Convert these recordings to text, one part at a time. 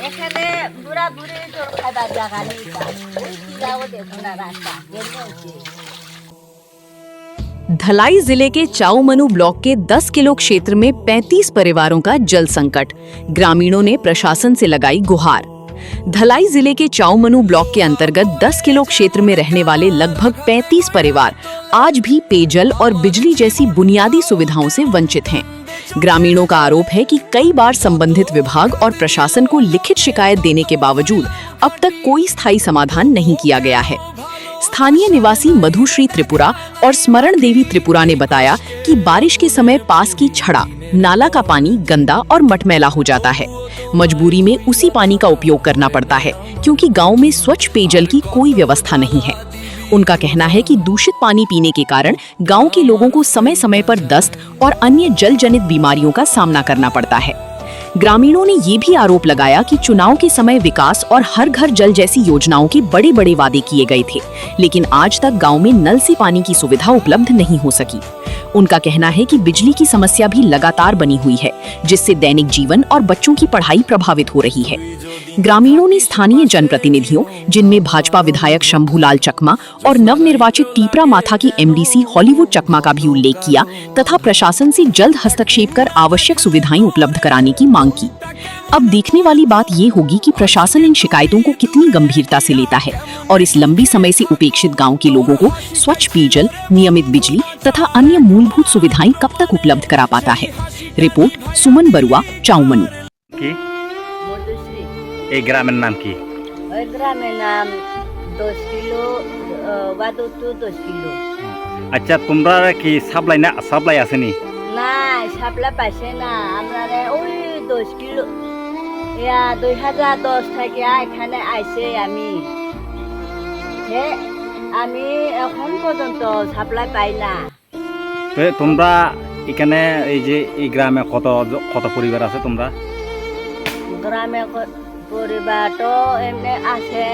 এখানে বুড়া বুড়ি জল খাইবার জায়গা নেই যাও দেখো না রাস্তা धलाई जिले के चाऊमनु ब्लॉक के 10 किलो क्षेत्र में 35 परिवारों का जल संकट। ग्रामीणों ने प्रशासन से लगाई गुहार। धलाई जिले के चाऊमनु ब्लॉक के अंतर्गत 10 किलो क्षेत्र में रहने वाले लगभग 35 परिवार आज भी पेयजल और बिजली जैसी बुनियादी सुविधाओं से वंचित हैं। ग्रामीणों का आरोप है कि कई बार संबंधित विभाग और प्रशासन को लिखित शिकायत देने के बावजूद अब तक कोई स्थायी समाधान नहीं किया गया है। स्थानीय निवासी मधुश्री त्रिपुरा और स्मरण देवी त्रिपुरा ने बताया कि बारिश के समय पास की छड़ा नाला का पानी गंदा और मटमैला हो जाता है। मजबूरी में उसी पानी का उपयोग करना पड़ता है क्योंकि गांव में स्वच्छ पेयजल की कोई व्यवस्था नहीं है। उनका कहना है कि दूषित पानी पीने के कारण गांव के लोगों को समय समय पर दस्त और अन्य जल जनित बीमारियों का सामना करना पड़ता है। ग्रामीणों ने ये भी आरोप लगाया कि चुनाव के समय विकास और हर घर जल जैसी योजनाओं के बड़े बड़े वादे किए गए थे, लेकिन आज तक गांव में नल से पानी की सुविधा उपलब्ध नहीं हो सकी। उनका कहना है कि बिजली की समस्या भी लगातार बनी हुई है, जिससे दैनिक जीवन और बच्चों की पढ़ाई प्रभावित हो रही है। ग्रामीणों ने स्थानीय जनप्रतिनिधियों, जिनमें भाजपा विधायक शंभूलाल चकमा और नवनिर्वाचित टीपरा माथा की एमडीसी हॉलीवुड चकमा का भी उल्लेख किया तथा प्रशासन से जल्द हस्तक्षेप कर आवश्यक सुविधाएं उपलब्ध कराने की मांग की। अब देखने वाली बात ये होगी कि प्रशासन इन शिकायतों को कितनी गंभीरता से लेता है और इस लंबी समय से उपेक्षित गांव के लोगों को स्वच्छ पेयजल, नियमित बिजली तथा अन्य मूलभूत सुविधाएं कब तक उपलब्ध करा पाता है। रिपोर्ट सुमन बरुआ, चाऊमनु। মধুশ্রী গ্রামের নাম কি? ওই গ্রামের নাম 10 কিলো বাদুতু 10 কিলো আচ্ছা, তোমরা কি সাপ্লাই আসেনি? না সাপ্লাই পাইছে না আমরা ওই 10 কিলো 2010 থেকে এখানে আইছে আমি এখন পর্যন্ত সাপ্লাই পাই না। তো তোমরা এখানে এই যে এই গ্রামে কত পরিবার আছে? তোমরা গ্রামে পরিবার তো এমনি আছে।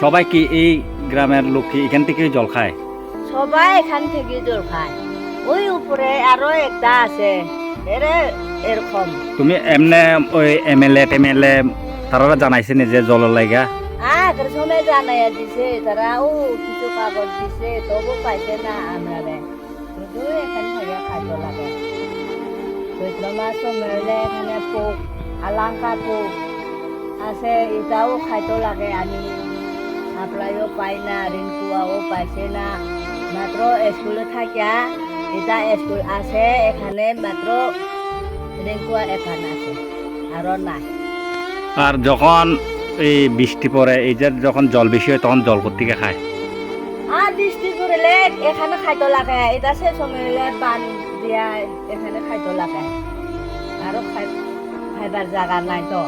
সবাই কি এই গ্রামের লোক কি এখান থেকে জল খায়? সবাই এখান থেকে জল খায়। ওই উপরে আরো একটা আছে এরকম। তুমি এমনি ওই এমএলএ তারা জানাইছে নি যে জলের লাগা? সময় জানাই দিছে তারা কিছু কাগজ দিছে তবু পাইছে না আমরা শুধু এখানে থেকে খাইতে লাগে। চৈত্র মাস সময় হলে এখানে পোক আলাঙ্কা পোক আছে, এটাও খাইতে লাগে। আমি সাপ্লাইও পাই না, ঋণকুয়াও পাইছে না। মাত্র স্কুলে থাকিয়া এটা স্কুল আছে, এখানে মাত্র ঋণকুয়া এখানে আছে, আরো নাই। আর যখন এই বৃষ্টি পড়ে, এই যে যখন জল বেশি হয় তখন জল কোত্থেকে খায়? আর বৃষ্টি পড়লে এখানে খাইতে লাগে, এটা সে সময় হলে বান দিয়া এখানে খাইতে লাগে। আরো খাইবার জায়গা নাই তো